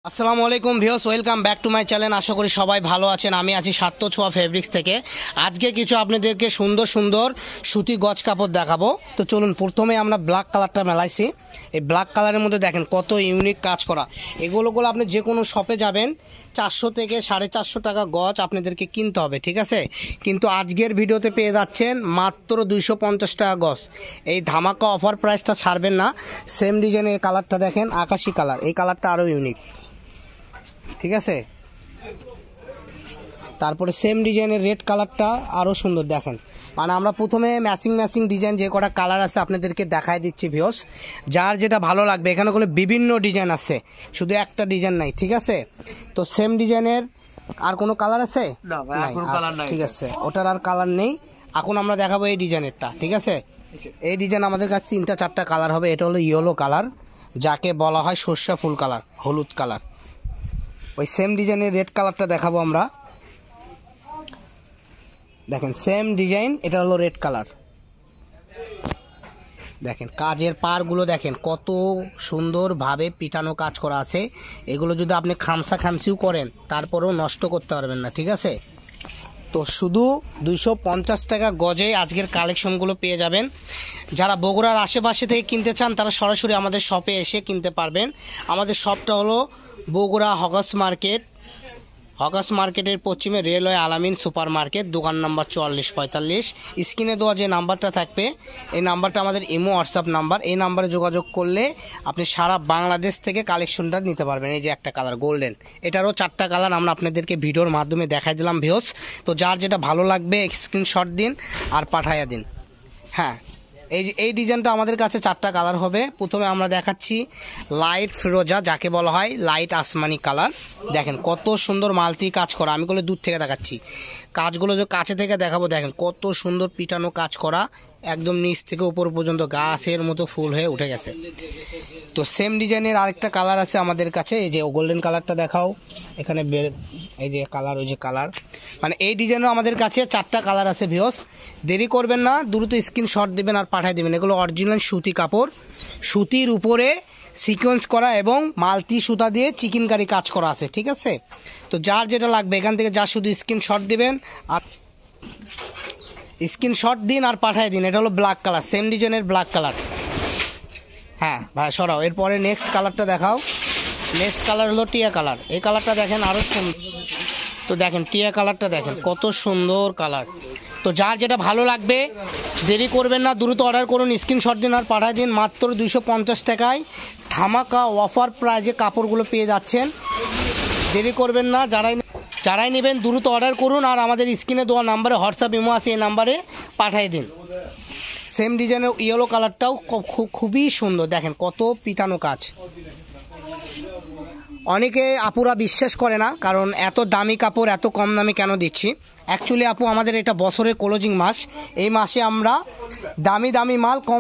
আসসালামু আলাইকুম viewers, welcome back to my channel. আশা করি সবাই ভালো আছেন। আমি আছি সাত্য ছোঁয়া ফেব্রিক্স থেকে। আজকে কিছু আপনাদেরকে সুন্দর সুন্দর সুতি গজ কাপড় দেখাবো। তো চলুন, প্রথমে আমরা ব্ল্যাক কালারটা মেলাইছি। এই ব্ল্যাক কালারের মধ্যে দেখেন কত ইউনিক কাজ করা। এগুলো আপনি যে কোনো শপে যাবেন 400 থেকে 450 টাকা গজ আপনাদেরকে কিনতে হবে, ঠিক আছে। কিন্তু আজকের ভিডিওতে পেয়ে যাচ্ছেন মাত্র 250 টাকা গজ। এই ধামাকা অফার প্রাইসটা ছাড়বেন না। সেম ডিজাইনের এই কালারটা দেখেন, আকাশি কালার। এই কালারটা আরও ইউনিক, ঠিক আছে। তারপরে সেম ডিজাইনের রেড কালারটা আরও সুন্দর দেখেন। মানে আমরা প্রথমে ম্যাচিং ডিজাইন যে কটা কালার আছে আপনাদেরকে দেখাই দিচ্ছি ভিউয়ার্স। যার যেটা ভালো লাগবে, এখানে কোনো বিভিন্ন ডিজাইন আছে, শুধু একটা ডিজাইন নাই, ঠিক আছে। তো সেম ডিজাইনের আর কোনো কালার আছে? ঠিক আছে, ওটার আর কালার নেই। এখন আমরা দেখাবো এই ডিজাইনেরটা, ঠিক আছে। এই ডিজাইন আমাদের কাছে 3-4টা কালার হবে। এটা হলো ইয়েলো কালার, যাকে বলা হয় সর্ষা ফুল কালার, হলুদ কালার। ওই সেম ডিজাইনের রেড কালারটা দেখাবো আমরা। দেখেন সেম ডিজাইন, এটা হলো রেড কালার। দেখেন কাজের পারগুলো দেখেন কত সুন্দরভাবে পিটানো কাজ করা আছে। এগুলো যদি আপনি খামসিও করেন তারপরেও নষ্ট করতে পারবেন না, ঠিক আছে। তো শুধু 250 টাকা গজে আজকের কালেকশনগুলো পেয়ে যাবেন। যারা বগুড়ার আশেপাশে থেকে কিনতে চান তারা সরাসরি আমাদের শপে এসে কিনতে পারবেন। আমাদের শপটা হলো বগুড়া হকাস মার্কেটের পশ্চিমে রেলওয়ে আলামিন সুপার মার্কেট, দোকান নাম্বার 4445। স্ক্রিনে দেওয়া যে নাম্বারটা থাকবে এই নাম্বারটা আমাদের ইমো হোয়াটসঅ্যাপ নাম্বার। এই নাম্বারে যোগাযোগ করলে আপনি সারা বাংলাদেশ থেকে কালেকশনটা নিতে পারবেন। এই যে একটা কালার গোল্ডেন, এটারও 4টা কালার আমরা আপনাদেরকে ভিডিওর মাধ্যমে দেখাই দিলাম ভিউয়ার্স। তো যার যেটা ভালো লাগবে স্ক্রিনশট দিন আর পাঠাইয়া দিন। হ্যাঁ, এই ডিজাইনটা আমাদের কাছে 4টা কালার হবে। প্রথমে আমরা দেখাচ্ছি লাইট ফিরোজা, যাকে বলা হয় লাইট আসমানি কালার। দেখেন কত সুন্দর মাল্টি কাজ করা। আমি গুলো দূর থেকে দেখাচ্ছি, কাজগুলো যে কাছে থেকে দেখাবো। দেখেন কত সুন্দর পিটানো কাজ করা, একদম নিচ থেকে উপর পর্যন্ত গাছের মতো ফুল হয়ে উঠে গেছে। তো সেম ডিজাইনের আরেকটা কালার আছে আমাদের কাছে। এই যে গোল্ডেন কালারটা দেখাও, এখানে এই যে কালার, ওই যে কালার। মানে এই ডিজাইনও আমাদের কাছে 4টা কালার আছে ভিউয়ার্স। দেরি করবেন না, দ্রুত স্ক্রিনশট দেবেন আর পাঠিয়ে দেবেন। এগুলো অরিজিনাল সুতি কাপড়, সুতির উপরে সিকোয়েন্স করা এবং মাল্টি সুতা দিয়ে চিকেনকারি কাজ করা আছে, ঠিক আছে। তো যার যেটা লাগবে এখান থেকে যা শুধু স্ক্রিনশট দিবেন আর স্ক্রিনশট দিন আর পাঠিয়ে দিন। এটা হলো ব্ল্যাক কালার, সেম ডিজাইনের ব্ল্যাক কালার। হ্যাঁ ভাই সরাও, এরপরে নেক্সট কালারটা দেখাও। নেক্সট কালার হলো টিয়া কালার। এই কালারটা দেখেন আরও সুন্দর। তো দেখেন টিয়া কালারটা দেখেন কত সুন্দর কালার। তো যার যেটা ভালো লাগবে দেরি করবেন না, দ্রুত অর্ডার করুন, স্ক্রিনশট দিন আর পাঠিয়ে দিন। মাত্র 250 টাকায় ধামাকা অফার প্রাইজে কাপড়গুলো পেয়ে যাচ্ছেন। দেরি করবেন না, যারাই নেবেন দ্রুত অর্ডার করুন আর আমাদের স্ক্রিনে দেওয়া নাম্বারে হোয়াটসঅ্যাপ ইমো আছে, এই নাম্বারে পাঠিয়ে দিন। সেম ডিজাইনের ইয়েলো কালারটাও খুবই সুন্দর। দেখেন কত পিটানো কাজ। অনেকে আপুরা বিশ্বাস করে না, কারণ এত দামি কাপড় এত কম দামে কেন দিচ্ছি। অ্যাকচুয়ালি আপু, আমাদের এটা বছরের ক্লোজিং মাস। এই মাসে আমরা দামি মাল কম